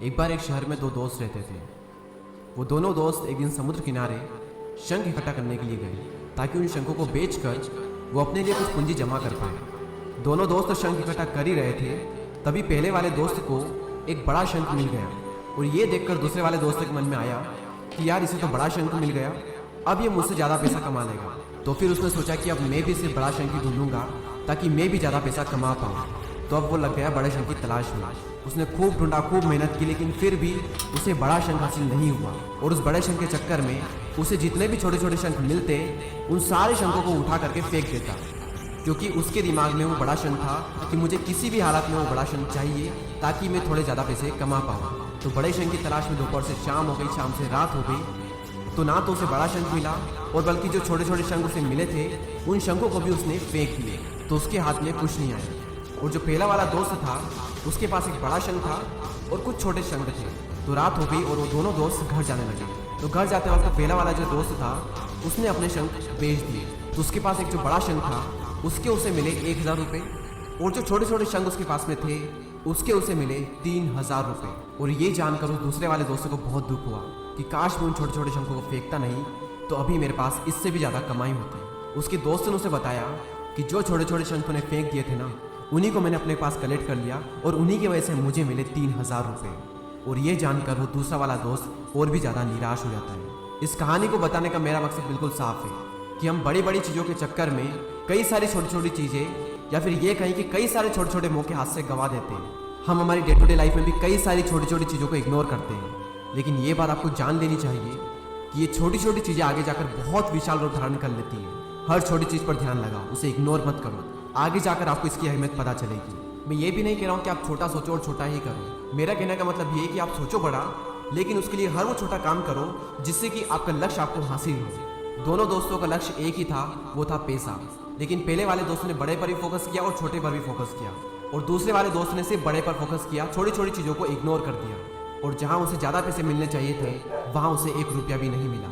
एक बार एक शहर में दो दोस्त रहते थे। वो दोनों दोस्त एक दिन समुद्र किनारे शंख इकट्ठा करने के लिए गए ताकि उन शंखों को बेचकर वो अपने लिए कुछ पूंजी जमा कर पाए। दोनों दोस्त शंख इकट्ठा कर ही रहे थे, तभी पहले वाले दोस्त को एक बड़ा शंख मिल गया और ये देखकर दूसरे वाले दोस्त के मन में आया कि यार इसे तो बड़ा शंख मिल गया, अब ये मुझसे ज़्यादा पैसा कमा लेगा। तो फिर उसने सोचा कि अब मैं भी इसे बड़ा शंख ही ढूंढूंगा ताकि मैं भी ज़्यादा पैसा कमा पाऊँ। तो अब वो लग गया बड़े शंख की तलाश में। उसने खूब ढूंढा, खूब मेहनत की, लेकिन फिर भी उसे बड़ा शंख हासिल नहीं हुआ। और उस बड़े शंख के चक्कर में उसे जितने भी छोटे छोटे शंख मिलते उन सारे शंखों को उठा करके फेंक देता, क्योंकि उसके दिमाग में वो बड़ा शंख था कि मुझे किसी भी हालत में वो बड़ा शंख चाहिए ताकि मैं थोड़े ज़्यादा पैसे कमा पाऊँ। तो बड़े शंख की तलाश में दोपहर से शाम हो गई, शाम से रात हो गई, तो ना तो उसे बड़ा शंख मिला और बल्कि जो छोटे छोटे शंख उसे मिले थे उन शंखों को भी उसने फेंक दिए। तो उसके हाथ में कुछ नहीं आया। और जो पहला वाला दोस्त था उसके पास एक बड़ा शंख था और कुछ छोटे शंख थे। तो रात हो गई और वो दोनों दोस्त घर जाने लगे। तो घर जाते वक्त पहला वाला जो दोस्त था उसने अपने शंख बेच दिए। तो उसके पास एक जो बड़ा शंख था उसके उसे मिले 1000 रुपये और जो छोटे छोटे शंख उसके पास में थे उसके उसे मिले 3000 रुपये। और ये जानकर उस दूसरे वाले दोस्त को बहुत दुख हुआ कि काश मैं उन छोटे छोटे शंखों को फेंकता नहीं तो अभी मेरे पास इससे भी ज़्यादा कमाई होती। उसके दोस्त ने उसे बताया कि जो छोटे छोटे शंख ने फेंक दिए थे ना उन्हीं को मैंने अपने पास कलेक्ट कर लिया और उन्हीं की वजह से मुझे मिले 3000 रुपये। और ये जानकर वो दूसरा वाला दोस्त और भी ज़्यादा निराश हो जाता है। इस कहानी को बताने का मेरा मकसद बिल्कुल साफ है कि हम बड़ी बड़ी चीज़ों के चक्कर में कई सारी छोटी छोटी चीज़ें या फिर ये कहीं कि कई सारे छोटे छोटे मौके हाथ से गंवा देते हैं। हम हमारी डे टू डे लाइफ में भी कई सारी छोटी छोटी चीज़ों को इग्नोर करते हैं, लेकिन ये बात आपको जान लेनी चाहिए कि ये छोटी छोटी चीज़ें आगे जाकर बहुत विशाल रूप धारण कर लेती हैं। हर छोटी चीज़ पर ध्यान लगाओ, उसे इग्नोर मत करो, आगे जाकर आपको इसकी अहमियत पता चलेगी। मैं ये भी नहीं कह रहा हूँ कि आप छोटा सोचो और छोटा ही करो। मेरा कहने का मतलब ये है कि आप सोचो बड़ा, लेकिन उसके लिए हर वो छोटा काम करो जिससे कि आपका लक्ष्य आपको हासिल हो। दोनों दोस्तों का लक्ष्य एक ही था, वो था पैसा। लेकिन पहले वाले दोस्त ने बड़े पर भी फोकस किया और छोटे पर भी फोकस किया, और दूसरे वाले दोस्त ने सिर्फ बड़े पर फोकस किया, छोटी छोटी चीज़ों को इग्नोर कर दिया। और जहाँ उसे ज़्यादा पैसे मिलने चाहिए थे वहाँ उसे 1 रुपया भी नहीं मिला।